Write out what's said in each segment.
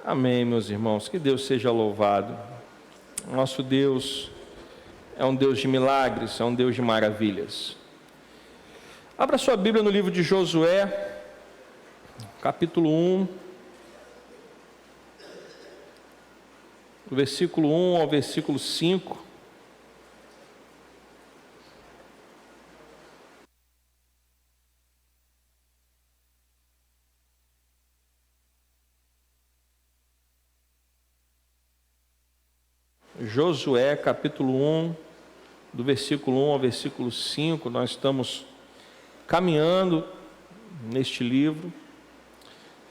Amém, meus irmãos, que Deus seja louvado. Nosso Deus é um Deus de milagres, é um Deus de maravilhas. Abra sua Bíblia no livro de Josué, capítulo 1, do versículo 1 ao versículo 5. Josué, capítulo 1, do versículo 1 ao versículo 5, nós estamos caminhando neste livro,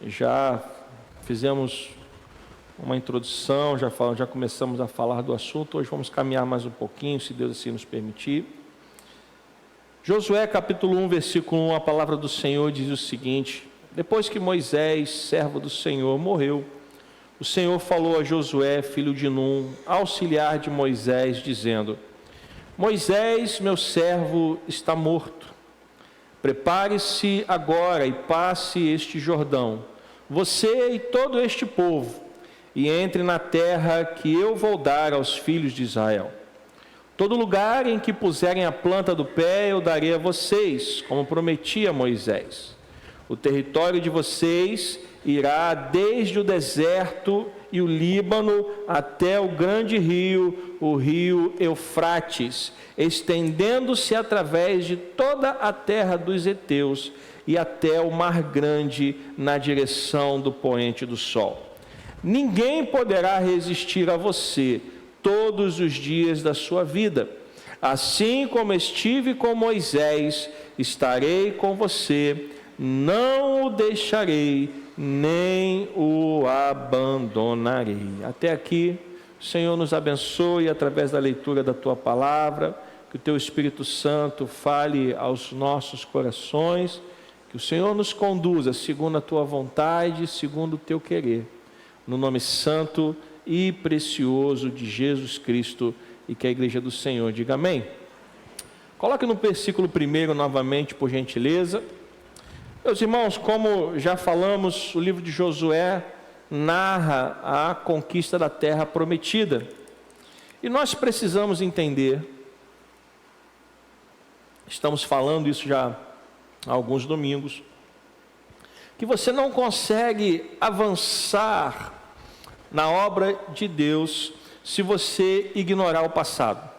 já fizemos uma introdução, já começamos a falar do assunto, hoje vamos caminhar mais um pouquinho, se Deus assim nos permitir. Josué, capítulo 1, versículo 1, a palavra do Senhor diz o seguinte: depois que Moisés, servo do Senhor, morreu, o Senhor falou a Josué, filho de Num, auxiliar de Moisés, dizendo: Moisés, meu servo, está morto. Prepare-se agora e passe este Jordão, você e todo este povo, e entre na terra que eu vou dar aos filhos de Israel. Todo lugar em que puserem a planta do pé eu darei a vocês, como prometi a Moisés. O território de vocês irá desde o deserto e o Líbano até o grande rio, o rio Eufrates, estendendo-se através de toda a terra dos heteus e até o Mar Grande na direção do poente do sol. Ninguém poderá resistir a você todos os dias da sua vida. Assim como estive com Moisés, estarei com você, não o deixarei, nem o abandonarei. Até aqui, o Senhor nos abençoe através da leitura da Tua Palavra, que o Teu Espírito Santo fale aos nossos corações, que o Senhor nos conduza segundo a Tua vontade, segundo o Teu querer, no nome santo e precioso de Jesus Cristo, e que a Igreja do Senhor diga amém. Coloque no versículo 1 novamente, por gentileza. Meus irmãos, como já falamos, o livro de Josué narra a conquista da terra prometida. E nós precisamos entender, estamos falando isso já há alguns domingos, que você não consegue avançar na obra de Deus se você ignorar o passado.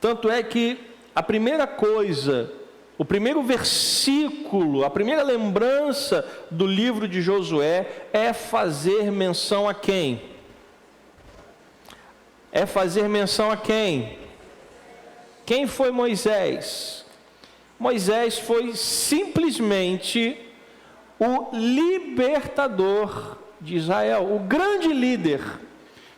Tanto é que a primeira coisa, o primeiro versículo, a primeira lembrança do livro de Josué é fazer menção a quem? É fazer menção a quem? Quem foi Moisés? Moisés foi simplesmente o libertador de Israel, o grande líder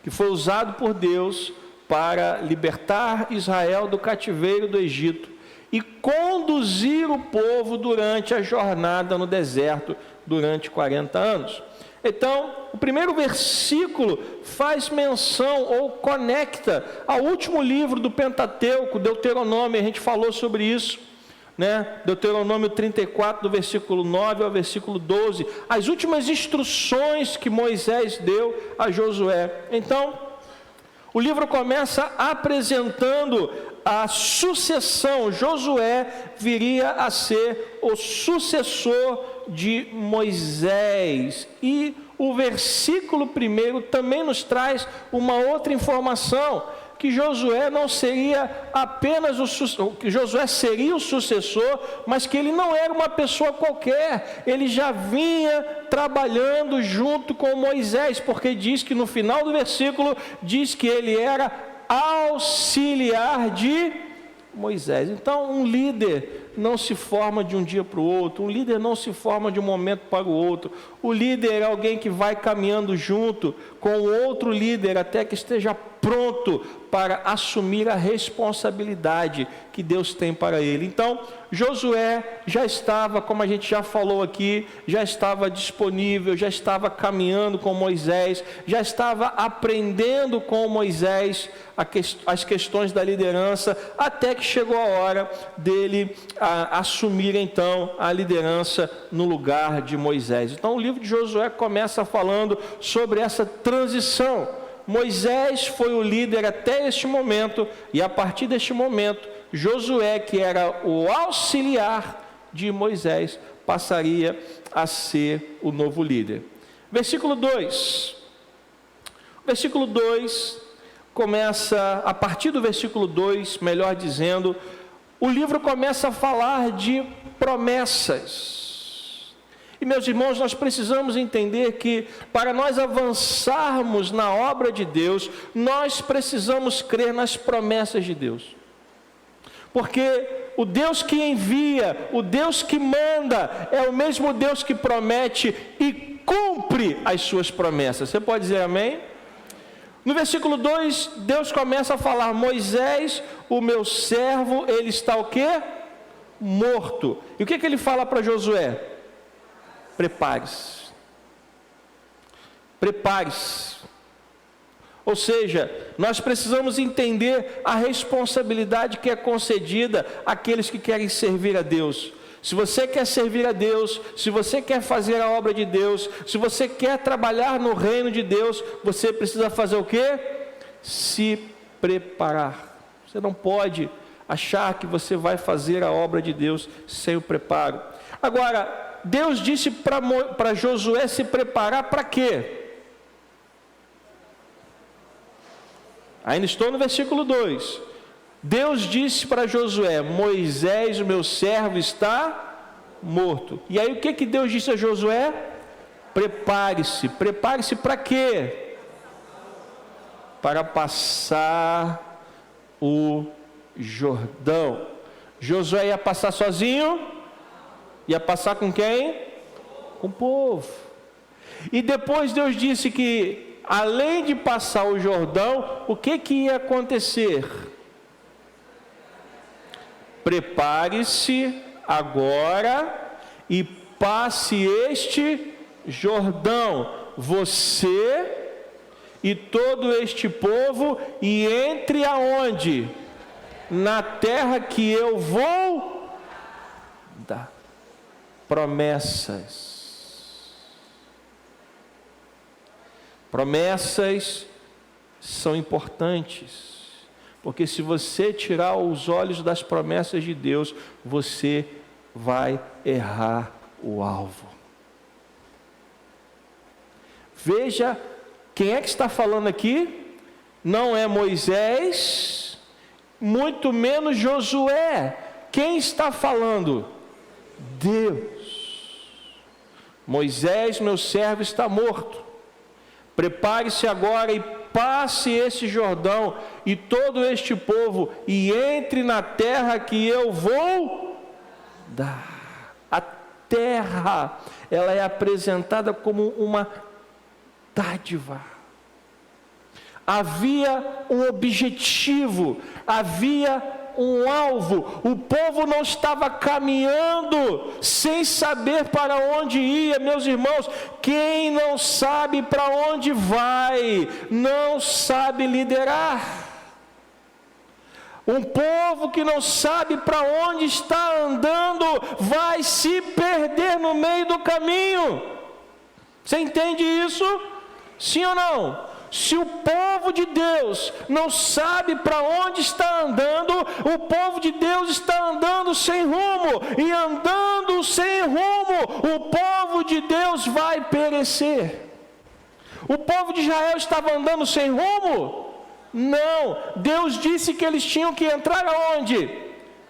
que foi usado por Deus para libertar Israel do cativeiro do Egito e conduzir o povo durante a jornada no deserto durante 40 anos. Então, o primeiro versículo faz menção ou conecta ao último livro do Pentateuco, Deuteronômio. A gente falou sobre isso, né? Deuteronômio 34, do versículo 9 ao versículo 12, as últimas instruções que Moisés deu a Josué. Então, o livro começa apresentando a sucessão. Josué viria a ser o sucessor de Moisés. E o versículo 1 também nos traz uma outra informação, que Josué não seria apenas que Josué seria o sucessor, mas que ele não era uma pessoa qualquer, ele já vinha trabalhando junto com Moisés, porque diz que no final do versículo, diz que ele era auxiliar de Moisés. Então, um líder não se forma de um dia para o outro, um líder não se forma de um momento para o outro. O líder é alguém que vai caminhando junto com outro líder até que esteja pronto para assumir a responsabilidade que Deus tem para ele. Então, Josué já estava, como a gente já falou aqui, já estava disponível, já estava caminhando com Moisés, já estava aprendendo com Moisés as questões da liderança, até que chegou a hora dele assumir então a liderança no lugar de Moisés. Então, o livro de Josué começa falando sobre essa transição. Moisés foi o líder até este momento, e a partir deste momento, Josué, que era o auxiliar de Moisés, passaria a ser o novo líder. Versículo 2. Versículo 2 começa, a partir do versículo 2, melhor dizendo, o livro começa a falar de promessas. E, meus irmãos, nós precisamos entender que, para nós avançarmos na obra de Deus, nós precisamos crer nas promessas de Deus. Porque o Deus que envia, o Deus que manda, é o mesmo Deus que promete e cumpre as suas promessas. Você pode dizer amém? No versículo 2, Deus começa a falar: Moisés, o meu servo, ele está o quê? Morto. E o que ele fala para Josué? Prepare-se. Prepare-se. Ou seja, nós precisamos entender a responsabilidade que é concedida àqueles que querem servir a Deus. Se você quer servir a Deus, se você quer fazer a obra de Deus, se você quer trabalhar no reino de Deus, você precisa fazer o quê? Se preparar. Você não pode achar que você vai fazer a obra de Deus sem o preparo. Agora, Deus disse para Josué se preparar para quê? Ainda estou no versículo 2. Deus disse para Josué: Moisés, o meu servo, está morto. E aí o que Deus disse a Josué? Prepare-se. Prepare-se para quê? Para passar o Jordão. Josué ia passar sozinho? Ia passar com quem? Com o povo. E depois Deus disse que, além de passar o Jordão, o que ia acontecer? Prepare-se agora e passe este Jordão, você e todo este povo, e entre aonde? Na terra que eu vou dar. Promessas. Promessas são importantes, porque se você tirar os olhos das promessas de Deus, você vai errar o alvo. Veja, quem é que está falando aqui? Não é Moisés, muito menos Josué. Quem está falando? Deus. Moisés, meu servo, está morto. Prepare-se agora e passe esse Jordão e todo este povo, e entre na terra que eu vou dar. A terra, ela é apresentada como uma dádiva. Havia um objetivo, havia um alvo. O povo não estava caminhando sem saber para onde ia. Meus irmãos, quem não sabe para onde vai, não sabe liderar. Um povo que não sabe para onde está andando, vai se perder no meio do caminho. Você entende isso? Sim ou não? Se o povo de Deus não sabe para onde está andando, o povo de Deus está andando sem rumo, e andando sem rumo, o povo de Deus vai perecer. O povo de Israel estava andando sem rumo? Não, Deus disse que eles tinham que entrar aonde?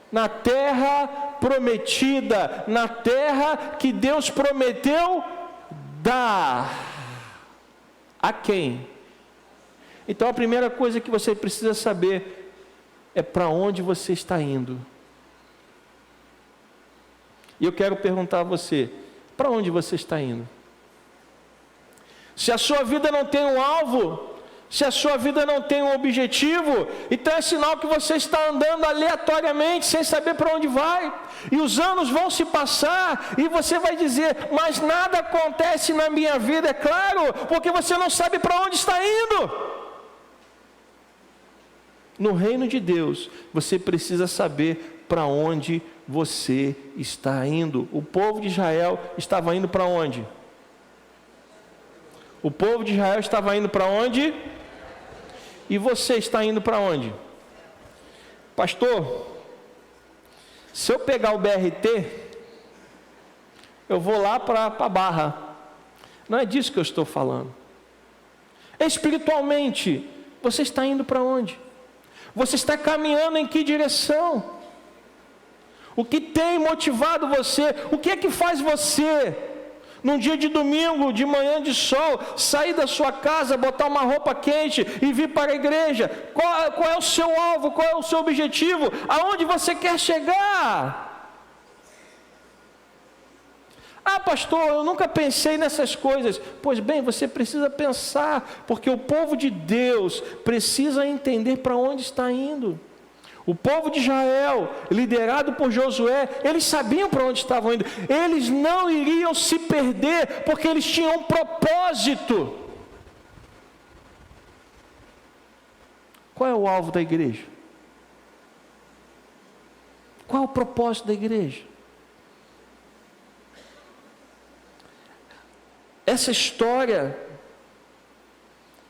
Na terra prometida, na terra que Deus prometeu dar. A quem? Então a primeira coisa que você precisa saber é para onde você está indo. E eu quero perguntar a você, para onde você está indo? Se a sua vida não tem um alvo, Se a sua vida não tem um objetivo, então é sinal que você está andando aleatoriamente, sem saber para onde vai. E os anos vão se passar, e você vai dizer, mas nada acontece na minha vida. É claro, porque você não sabe para onde está indo. No reino de Deus, você precisa saber para onde você está indo. O povo de Israel estava indo para onde? O povo de Israel estava indo para onde? E você está indo para onde? Pastor, se eu pegar o BRT, eu vou lá para a Barra. Não é disso que eu estou falando. Espiritualmente, você está indo para onde? Você está caminhando em que direção? O que tem motivado você? O que é que faz você, num dia de domingo, de manhã de sol, sair da sua casa, botar uma roupa quente e vir para a igreja? Qual é o seu alvo? Qual é o seu objetivo? Aonde você quer chegar? Ah, pastor, eu nunca pensei nessas coisas. Pois bem, você precisa pensar, porque o povo de Deus precisa entender para onde está indo. O povo de Israel, liderado por Josué, eles sabiam para onde estavam indo. Eles não iriam se perder, porque eles tinham um propósito. Qual é o alvo da igreja? Qual é o propósito da igreja? Essa história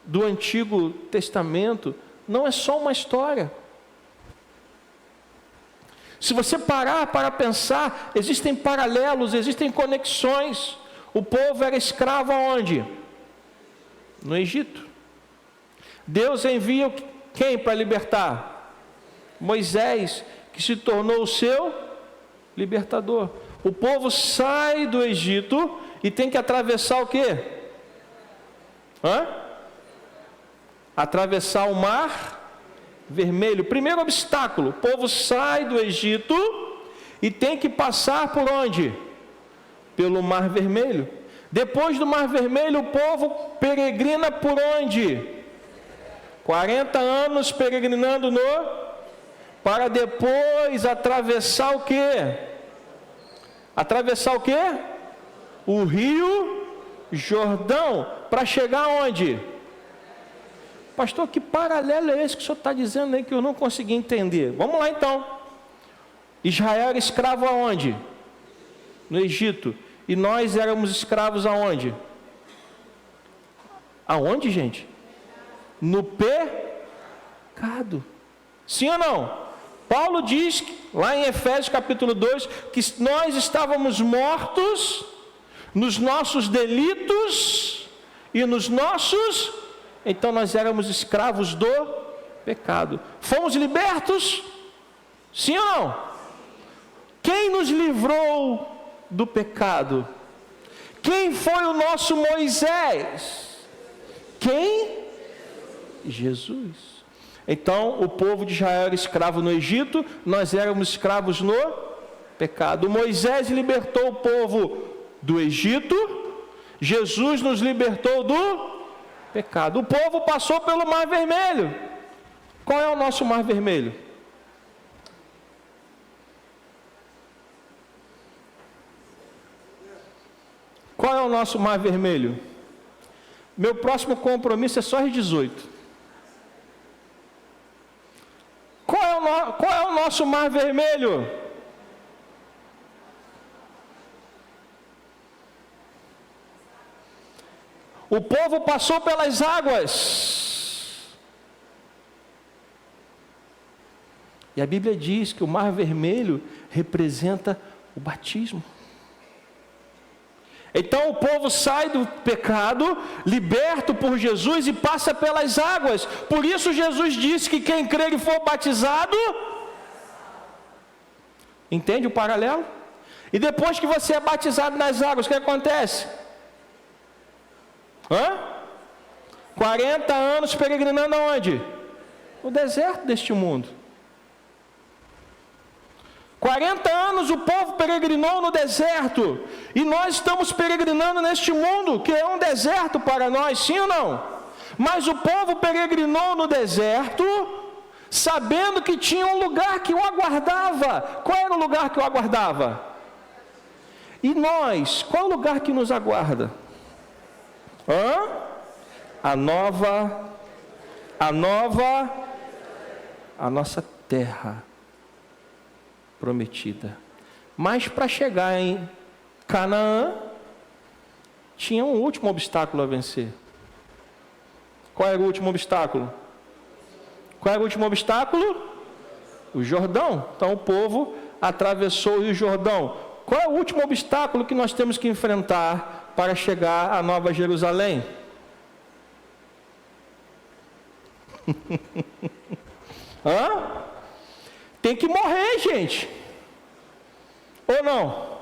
do Antigo Testamento não é só uma história. Se você parar para pensar, existem paralelos, existem conexões. O povo era escravo aonde? No Egito. Deus envia quem para libertar? Moisés, que se tornou o seu libertador. O povo sai do Egito e tem que atravessar o quê? Atravessar o mar Vermelho. Primeiro obstáculo, o povo sai do Egito e tem que passar por onde? Pelo Mar Vermelho. Depois do Mar Vermelho, o povo peregrina por onde? 40 anos peregrinando para depois atravessar o quê? Atravessar o quê? O Rio Jordão, para chegar onde? Pastor, que paralelo é esse que o senhor está dizendo aí que eu não consegui entender? Vamos lá então. Israel era escravo aonde? No Egito. E nós éramos escravos aonde? Aonde, gente? No pecado. Sim ou não? Paulo diz, lá em Efésios capítulo 2, que nós estávamos mortos nos nossos delitos e nos nossos... Então nós éramos escravos do pecado. Fomos libertos? Sim ou não? Quem nos livrou do pecado? Quem foi o nosso Moisés? Quem? Jesus. Então o povo de Israel era escravo no Egito, nós éramos escravos no pecado. Moisés libertou o povo do Egito, Jesus nos libertou do pecado. O povo passou pelo Mar Vermelho. Qual é o nosso Mar Vermelho? Qual é o nosso Mar Vermelho? Meu próximo compromisso é só às 18. Qual é o nosso Mar Vermelho? O povo passou pelas águas. E a Bíblia diz que o Mar Vermelho representa o batismo. Então o povo sai do pecado, liberto por Jesus e passa pelas águas. Por isso Jesus disse que quem crer e for batizado... Entende o paralelo? E depois que você é batizado nas águas, o que acontece? 40 anos peregrinando aonde? No deserto deste mundo. 40 anos o povo peregrinou no deserto. E nós estamos peregrinando neste mundo, que é um deserto para nós, sim ou não? Mas o povo peregrinou no deserto, sabendo que tinha um lugar que o aguardava. Qual era o lugar que o aguardava? E nós, qual é o lugar que nos aguarda? A nossa terra prometida. Mas para chegar em Canaã, tinha um último obstáculo a vencer. Qual era o último obstáculo? Qual era o último obstáculo? O Jordão. Então o povo atravessou o Rio Jordão. Qual é o último obstáculo que nós temos que enfrentar para chegar à Nova Jerusalém? Tem que morrer, gente. Ou não?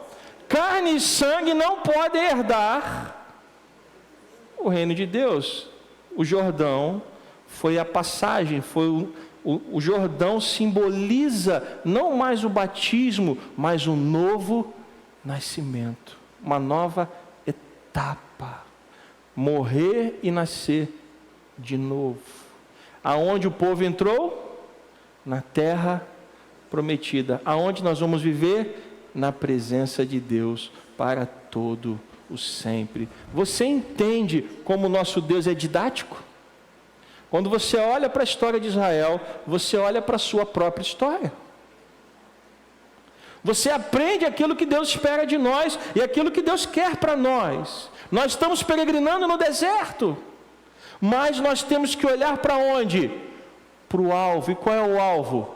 Carne e sangue não podem herdar o reino de Deus. O Jordão foi a passagem, o Jordão simboliza não mais o batismo, mas um novo nascimento, uma nova etapa, morrer e nascer de novo. Aonde o povo entrou? Na terra prometida. Aonde nós vamos viver? Na presença de Deus para todo o sempre. Você entende como o nosso Deus é didático? Quando você olha para a história de Israel, você olha para a sua própria história. Você aprende aquilo que Deus espera de nós e aquilo que Deus quer para nós. Nós estamos peregrinando no deserto, mas nós temos que olhar para onde? Para o alvo. E qual é o alvo?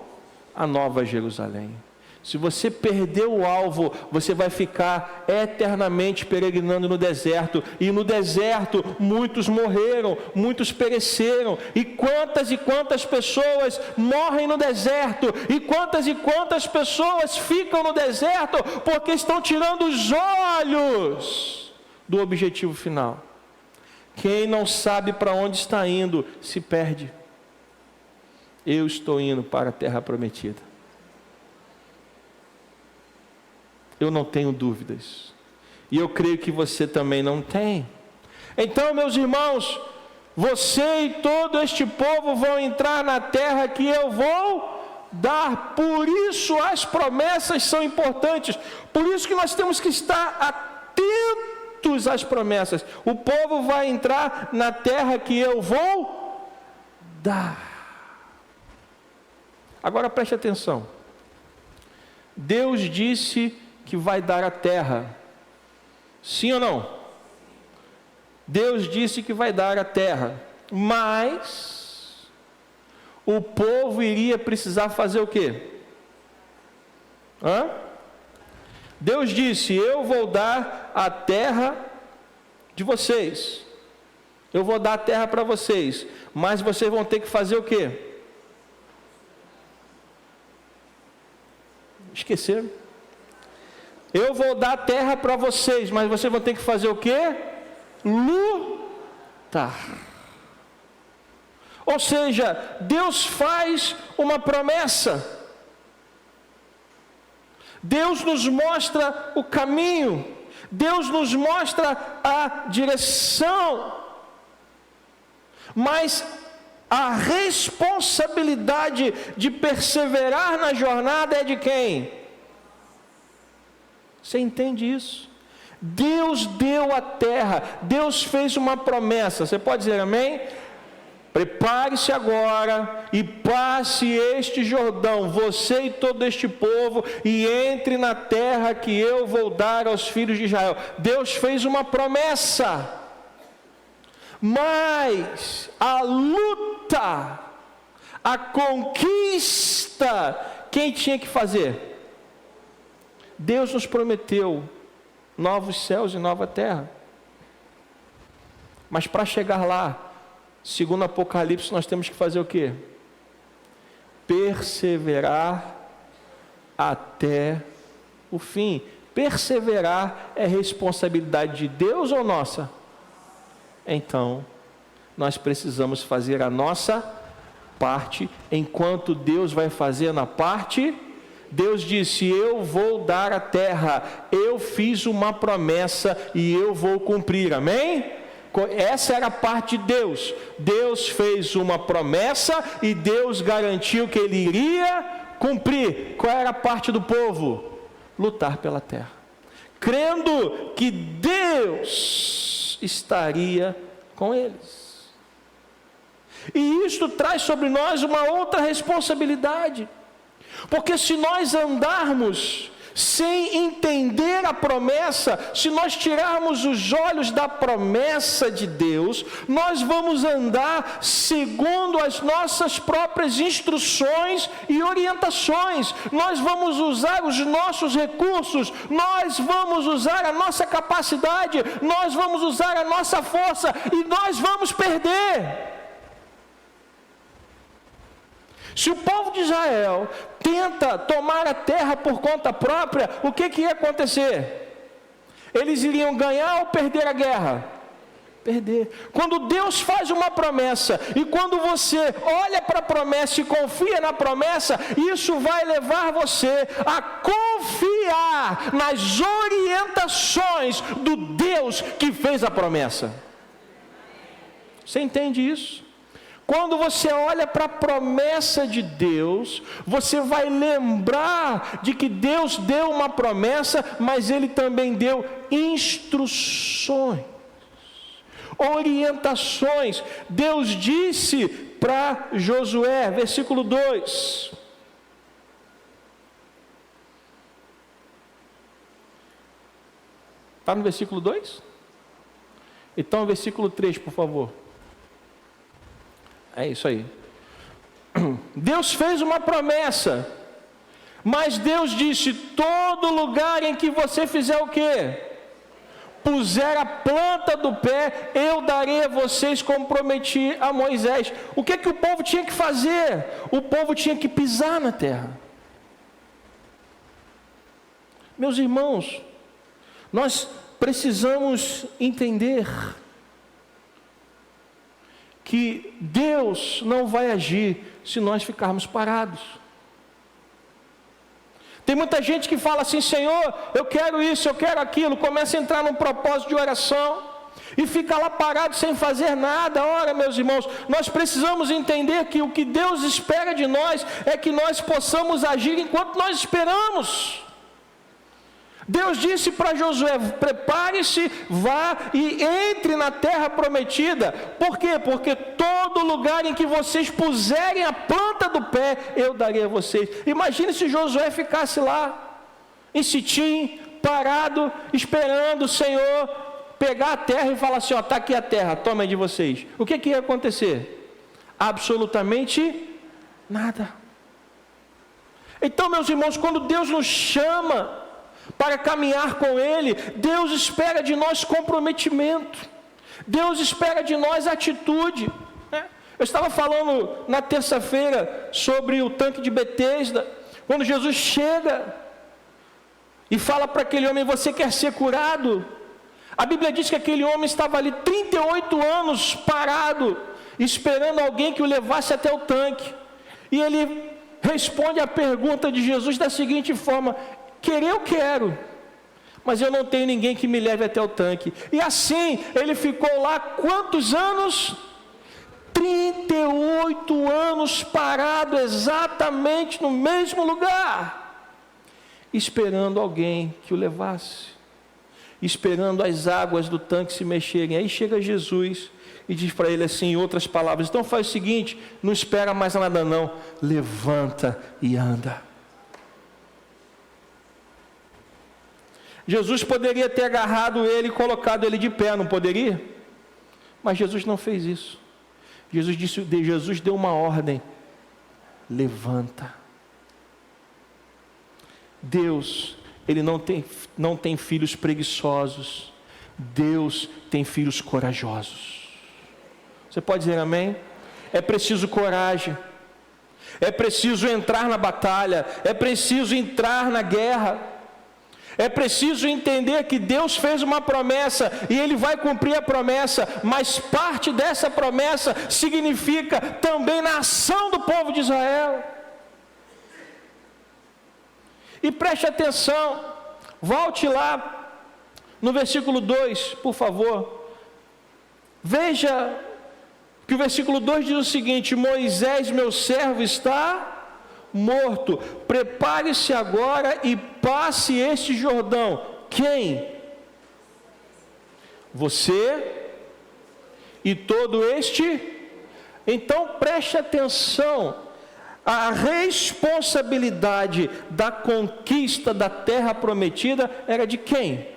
A Nova Jerusalém. Se você perder o alvo, você vai ficar eternamente peregrinando no deserto. E no deserto, muitos morreram, muitos pereceram. E quantas pessoas morrem no deserto? E quantas pessoas ficam no deserto porque estão tirando os olhos do objetivo final. Quem não sabe para onde está indo, se perde. Eu estou indo para a terra prometida. Eu não tenho dúvidas. E eu creio que você também não tem. Então, meus irmãos, você e todo este povo vão entrar na terra que eu vou dar. Por isso as promessas são importantes. Por isso que nós temos que estar atentos às promessas. O povo vai entrar na terra que eu vou dar. Agora preste atenção. Deus disse que vai dar a terra. Sim ou não? Deus disse que vai dar a terra. Mas o povo iria precisar fazer o quê? Deus disse: eu vou dar a terra de vocês. Eu vou dar a terra para vocês. Mas vocês vão ter que fazer o quê? Esqueceram? Eu vou dar a terra para vocês, mas vocês vão ter que fazer o quê? Lutar. Ou seja, Deus faz uma promessa. Deus nos mostra o caminho. Deus nos mostra a direção. Mas a responsabilidade de perseverar na jornada é de quem? Você entende isso? Deus deu a terra, Deus fez uma promessa. Você pode dizer amém? Prepare-se agora e passe este Jordão, você e todo este povo, e entre na terra que eu vou dar aos filhos de Israel. Deus fez uma promessa. Mas a luta, a conquista, quem tinha que fazer? Deus nos prometeu novos céus e nova terra. Mas para chegar lá, segundo Apocalipse, nós temos que fazer o quê? Perseverar até o fim. Perseverar é responsabilidade de Deus ou nossa? Então, nós precisamos fazer a nossa parte, enquanto Deus vai fazer na parte. Deus disse: eu vou dar a terra, eu fiz uma promessa e eu vou cumprir, amém? Essa era a parte de Deus. Deus fez uma promessa e Deus garantiu que ele iria cumprir. Qual era a parte do povo? Lutar pela terra, crendo que Deus estaria com eles. E isto traz sobre nós uma outra responsabilidade, porque se nós andarmos sem entender a promessa, se nós tirarmos os olhos da promessa de Deus, nós vamos andar segundo as nossas próprias instruções e orientações. Nós vamos usar os nossos recursos, nós vamos usar a nossa capacidade, nós vamos usar a nossa força e nós vamos perder. Se o povo de Israel tenta tomar a terra por conta própria, o que ia acontecer? Eles iriam ganhar ou perder a guerra? Perder. Quando Deus faz uma promessa, e quando você olha para a promessa e confia na promessa, isso vai levar você a confiar nas orientações do Deus que fez a promessa. Você entende isso? Quando você olha para a promessa de Deus, você vai lembrar de que Deus deu uma promessa, mas Ele também deu instruções, orientações. Deus disse para Josué, versículo 2. Está no versículo 2? Então, versículo 3, por favor. É isso aí. Deus fez uma promessa, mas Deus disse: todo lugar em que você fizer o quê? Puser a planta do pé, eu darei a vocês, como prometi a Moisés. O que o povo tinha que fazer? O povo tinha que pisar na terra. Meus irmãos, nós precisamos entender que Deus não vai agir se nós ficarmos parados. Tem muita gente que fala assim: Senhor, eu quero isso, eu quero aquilo, começa a entrar num propósito de oração e fica lá parado sem fazer nada. Ora, meus irmãos, nós precisamos entender que o que Deus espera de nós é que nós possamos agir enquanto nós esperamos. Deus disse para Josué: prepare-se, vá e entre na terra prometida. Por quê? Porque todo lugar em que vocês puserem a planta do pé, eu darei a vocês. Imagine se Josué ficasse lá, em Sitim, parado, esperando o Senhor pegar a terra e falar assim: ó, está aqui a terra, toma de vocês. O que ia acontecer? Absolutamente nada. Então, meus irmãos, quando Deus nos chama para caminhar com Ele, Deus espera de nós comprometimento, Deus espera de nós atitude. Eu estava falando na terça-feira sobre o tanque de Betesda, quando Jesus chega e fala para aquele homem: você quer ser curado? A Bíblia diz que aquele homem estava ali 38 anos parado, esperando alguém que o levasse até o tanque, e ele responde a pergunta de Jesus da seguinte forma: querer eu quero, mas eu não tenho ninguém que me leve até o tanque. E assim, ele ficou lá quantos anos? 38 anos parado, exatamente no mesmo lugar, esperando alguém que o levasse, esperando as águas do tanque se mexerem. Aí chega Jesus e diz para ele assim, em outras palavras: então faz o seguinte, não espera mais nada não, levanta e anda. Jesus poderia ter agarrado ele e colocado ele de pé, não poderia? Mas Jesus não fez isso. Jesus deu uma ordem: levanta. Deus, Ele não tem filhos preguiçosos. Deus tem filhos corajosos. Você pode dizer amém? É preciso coragem, é preciso entrar na batalha, é preciso entrar na guerra. É preciso entender que Deus fez uma promessa e Ele vai cumprir a promessa, mas parte dessa promessa significa também na ação do povo de Israel. E preste atenção, volte lá no versículo 2, por favor. Veja que o versículo 2 diz o seguinte: Moisés, meu servo, está morto. Prepare-se agora e passe este Jordão. Quem? Você e todo este. Então preste atenção, a responsabilidade da conquista da terra prometida era de quem?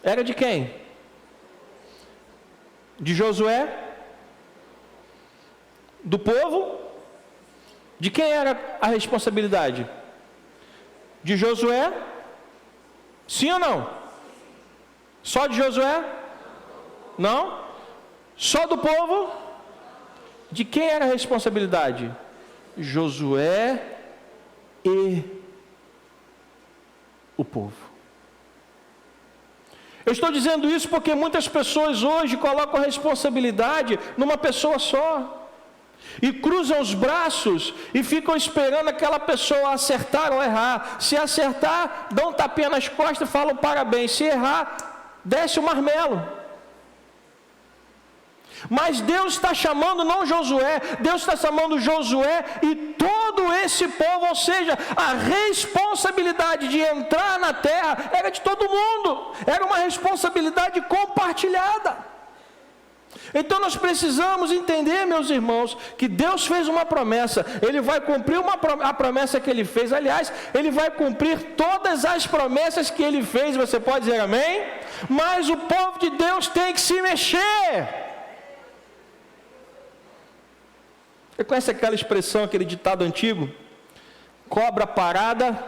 Era de quem? De Josué? Do povo? De quem era a responsabilidade? De Josué? Sim ou não? Só de Josué? Não? Só do povo? De quem era a responsabilidade? Josué e o povo. Eu estou dizendo isso porque muitas pessoas hoje colocam a responsabilidade numa pessoa só, e cruzam os braços e ficam esperando aquela pessoa acertar ou errar. Se acertar, dão um tapinha nas costas e falam parabéns. Se errar, desce o marmelo. Mas Deus está chamando não Josué, Deus está chamando Josué e todo esse povo, ou seja, a responsabilidade de entrar na terra era de todo mundo, era uma responsabilidade compartilhada. Então nós precisamos entender, meus irmãos, que Deus fez uma promessa, Ele vai cumprir a promessa que Ele fez. Aliás, Ele vai cumprir todas as promessas que Ele fez, você pode dizer amém? Mas o povo de Deus tem que se mexer. Você conhece aquela expressão, aquele ditado antigo? Cobra parada.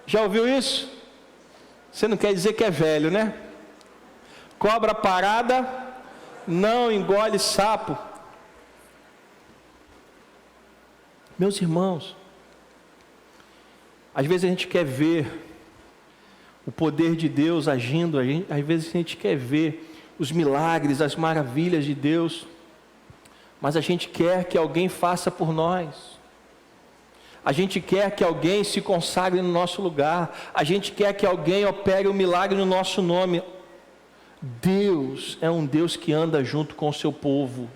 Já ouviu isso? Você não quer dizer que é velho, né? Cobra parada não engole sapo. Meus irmãos, às vezes a gente quer ver o poder de Deus agindo, às vezes a gente quer ver os milagres, as maravilhas de Deus, mas a gente quer que alguém faça por nós. A gente quer que alguém se consagre no nosso lugar. A gente quer que alguém opere um milagre no nosso nome. Deus é um Deus que anda junto com o seu povo.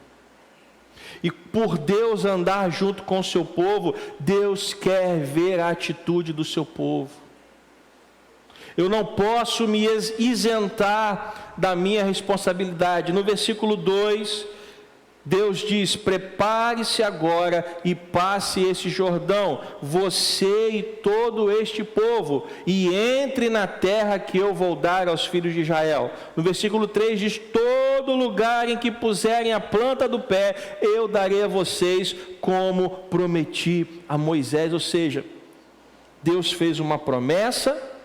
E por Deus andar junto com o seu povo, Deus quer ver a atitude do seu povo. Eu não posso me isentar da minha responsabilidade. No versículo 2, Deus diz: prepare-se agora e passe esse Jordão, você e todo este povo, e entre na terra que eu vou dar aos filhos de Israel. No versículo 3 diz: todo lugar em que puserem a planta do pé, eu darei a vocês, como prometi a Moisés. Ou seja, Deus fez uma promessa,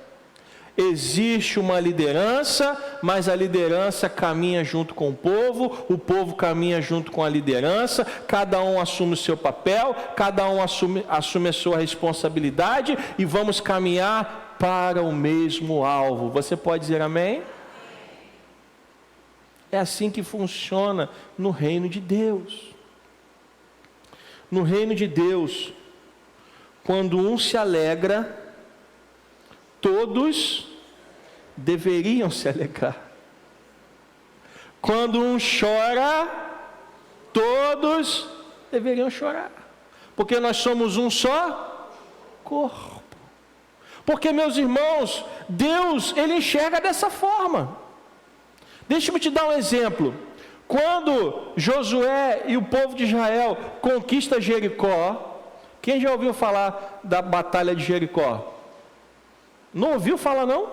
existe uma liderança, mas a liderança caminha junto com o povo caminha junto com a liderança, cada um assume o seu papel, cada um assume a sua responsabilidade, e vamos caminhar para o mesmo alvo. Você pode dizer amém? É assim que funciona no reino de Deus. No reino de Deus, quando um se alegra, todos deveriam se alegrar. Quando um chora, todos deveriam chorar. Porque nós somos um só corpo. Porque, meus irmãos, Deus, Ele enxerga dessa forma. Deixa-me te dar um exemplo. Quando Josué e o povo de Israel conquistam Jericó, quem já ouviu falar da batalha de Jericó? Não ouviu falar não?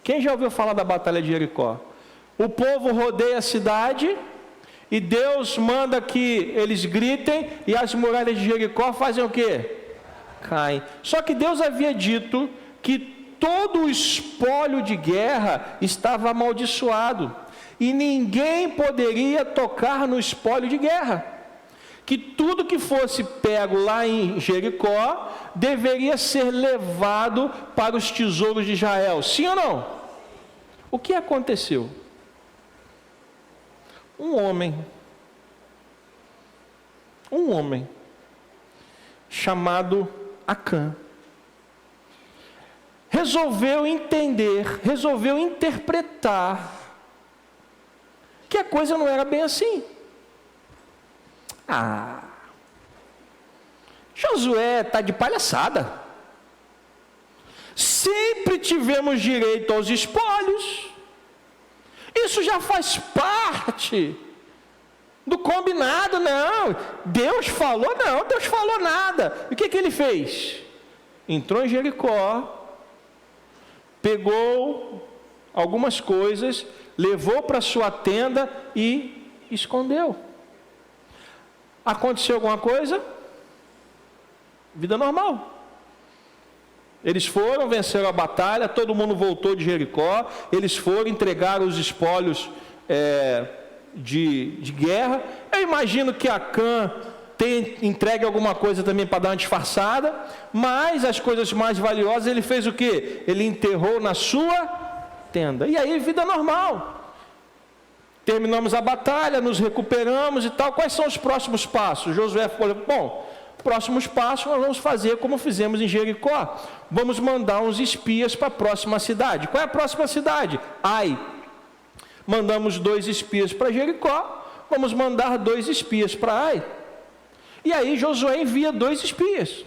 Quem já ouviu falar da batalha de Jericó? O povo rodeia a cidade e Deus manda que eles gritem, e as muralhas de Jericó fazem o quê? Caem. Só que Deus havia dito que todo o espólio de guerra estava amaldiçoado e ninguém poderia tocar no espólio de guerra. Que tudo que fosse pego lá em Jericó deveria ser levado para os tesouros de Israel. Sim ou não? O que aconteceu? Um homem chamado Acã resolveu entender, resolveu interpretar que a coisa não era bem assim. Josué está de palhaçada. Sempre tivemos direito aos espólios. Isso já faz parte do combinado. Não, Deus falou, não, Deus falou nada. E o que ele fez? Entrou em Jericó, pegou algumas coisas, levou para sua tenda e escondeu. Aconteceu alguma coisa? Vida normal. Eles foram, venceram a batalha, todo mundo voltou de Jericó, eles foram, entregaram os espólios de guerra. Eu imagino que Acã tenha entregue alguma coisa também para dar uma disfarçada, mas as coisas mais valiosas ele fez o quê? Ele enterrou na sua tenda. E aí, vida normal. Terminamos a batalha, nos recuperamos e tal. Quais são os próximos passos? Josué falou, bom, próximos passos nós vamos fazer como fizemos em Jericó. Vamos mandar uns espias para a próxima cidade. Qual é a próxima cidade? Ai. Mandamos 2 espias para Jericó, vamos mandar 2 espias para Ai. E aí Josué envia 2 espias.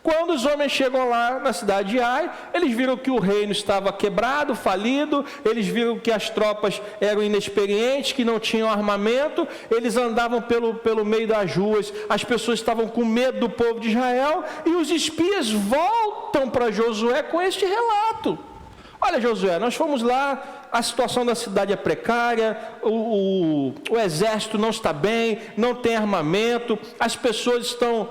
Quando os homens chegam lá na cidade de Ai, eles viram que o reino estava quebrado, falido, eles viram que as tropas eram inexperientes, que não tinham armamento, eles andavam pelo meio das ruas, as pessoas estavam com medo do povo de Israel, e os espias voltam para Josué com este relato. Olha, Josué, nós fomos lá, a situação da cidade é precária, o exército não está bem, não tem armamento, as pessoas estão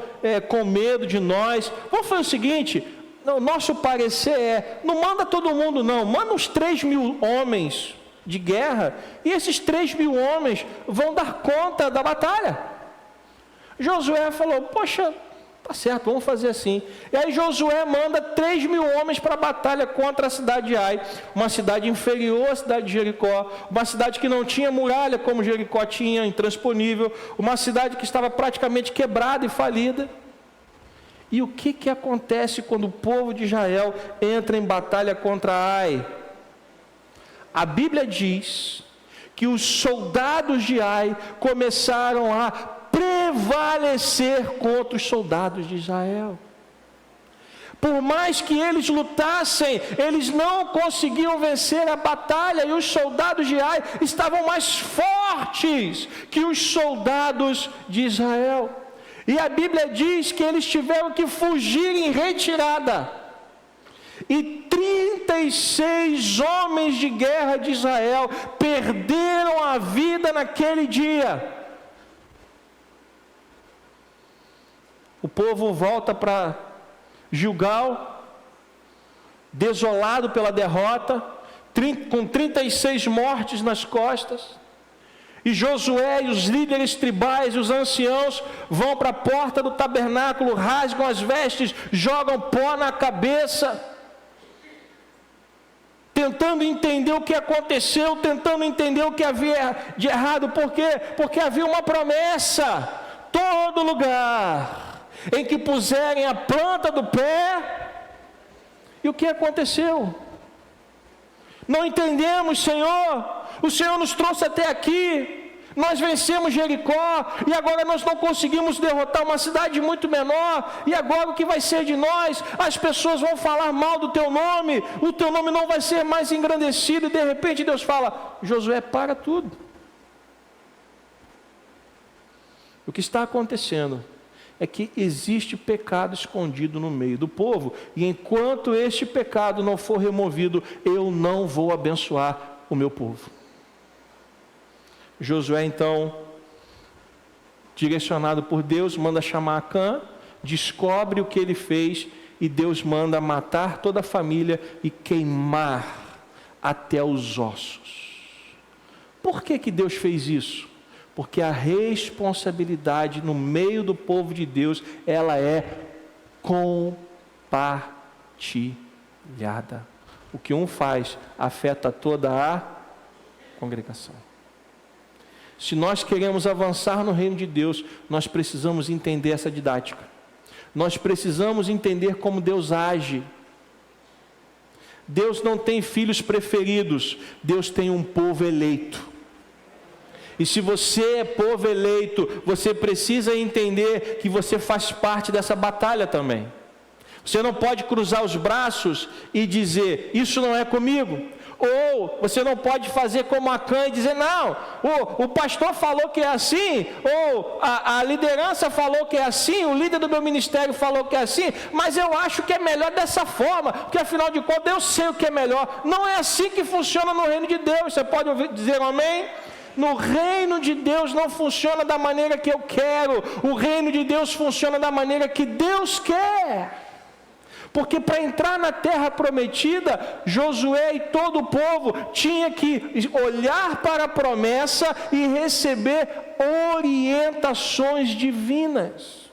com medo de nós. Vamos fazer o seguinte, o nosso parecer não manda todo mundo não, manda uns 3.000 homens de guerra, e esses 3.000 homens vão dar conta da batalha. Josué falou, poxa, tá certo, vamos fazer assim. E aí Josué manda 3.000 homens para a batalha contra a cidade de Ai, uma cidade inferior à cidade de Jericó, uma cidade que não tinha muralha como Jericó tinha, intransponível, uma cidade que estava praticamente quebrada e falida. E o que acontece quando o povo de Israel entra em batalha contra Ai? A Bíblia diz que os soldados de Ai começaram a prevalecer contra os soldados de Israel. Por mais que eles lutassem, eles não conseguiam vencer a batalha, e os soldados de Ai estavam mais fortes que os soldados de Israel. E a Bíblia diz que eles tiveram que fugir em retirada. E 36 homens de guerra de Israel perderam a vida naquele dia. O povo volta para Gilgal, desolado pela derrota, com 36 mortes nas costas. E Josué e os líderes tribais e os anciãos vão para a porta do tabernáculo, rasgam as vestes, jogam pó na cabeça, tentando entender o que aconteceu, tentando entender o que havia de errado. Por quê? Porque havia uma promessa: todo lugar em que puserem a planta do pé. E o que aconteceu? Não entendemos, Senhor. O Senhor nos trouxe até aqui, nós vencemos Jericó, e agora nós não conseguimos derrotar uma cidade muito menor, e agora o que vai ser de nós? As pessoas vão falar mal do teu nome, o teu nome não vai ser mais engrandecido. E de repente Deus fala: Josué, para tudo. O que está acontecendo é que existe pecado escondido no meio do povo, e enquanto este pecado não for removido, eu não vou abençoar o meu povo. Josué, então, direcionado por Deus, manda chamar Acã, descobre o que ele fez, e Deus manda matar toda a família e queimar até os ossos. Por que Deus fez isso? Porque a responsabilidade no meio do povo de Deus, ela é compartilhada. O que um faz afeta toda a congregação. Se nós queremos avançar no reino de Deus, nós precisamos entender essa didática. Nós precisamos entender como Deus age. Deus não tem filhos preferidos, Deus tem um povo eleito. E se você é povo eleito, você precisa entender que você faz parte dessa batalha também. Você não pode cruzar os braços e dizer, isso não é comigo. Ou você não pode fazer como Acã e dizer, não, o pastor falou que é assim, ou a liderança falou que é assim, o líder do meu ministério falou que é assim, mas eu acho que é melhor dessa forma, porque afinal de contas eu sei o que é melhor. Não é assim que funciona no reino de Deus. Você pode dizer um amém? No reino de Deus não funciona da maneira que eu quero, o reino de Deus funciona da maneira que Deus quer. Porque para entrar na terra prometida, Josué e todo o povo tinha que olhar para a promessa e receber orientações divinas.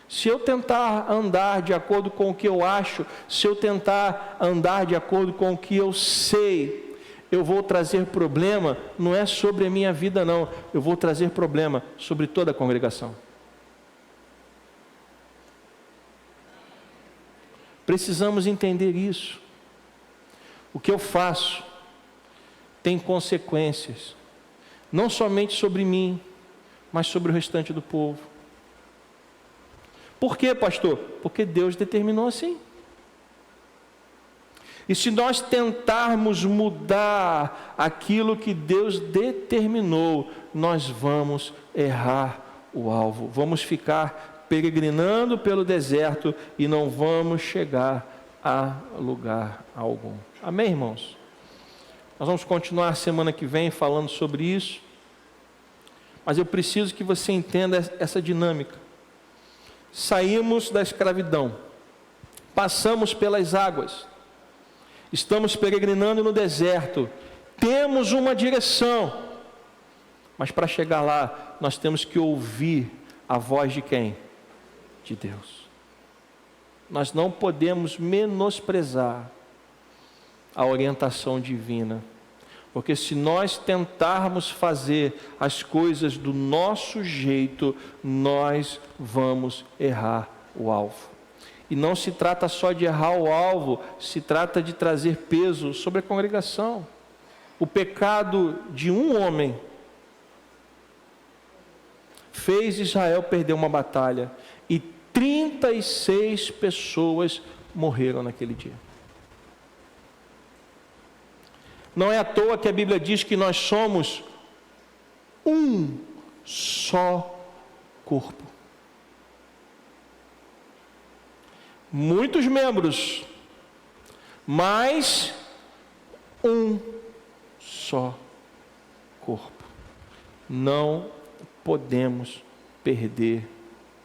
Se eu tentar andar de acordo com o que eu acho, se eu tentar andar de acordo com o que eu sei, eu vou trazer problema, não é sobre a minha vida não, eu vou trazer problema sobre toda a congregação. Precisamos entender isso. O que eu faço tem consequências, não somente sobre mim, mas sobre o restante do povo. Por quê, pastor? Porque Deus determinou assim. E se nós tentarmos mudar aquilo que Deus determinou, nós vamos errar o alvo, vamos ficar peregrinando pelo deserto e não vamos chegar a lugar algum. Amém, irmãos? Nós vamos continuar semana que vem falando sobre isso, mas eu preciso que você entenda essa dinâmica. Saímos da escravidão, passamos pelas águas, estamos peregrinando no deserto, temos uma direção, mas para chegar lá, nós temos que ouvir a voz de quem? De Deus. Nós não podemos menosprezar a orientação divina, porque se nós tentarmos fazer as coisas do nosso jeito, nós vamos errar o alvo. E não se trata só de errar o alvo, se trata de trazer peso sobre a congregação. O pecado de um homem fez Israel perder uma batalha, e 36 pessoas morreram naquele dia. Não é à toa que a Bíblia diz que nós somos um só corpo. Muitos membros, mas um só corpo. Não podemos perder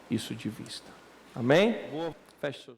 isso de vista. Amém? Feche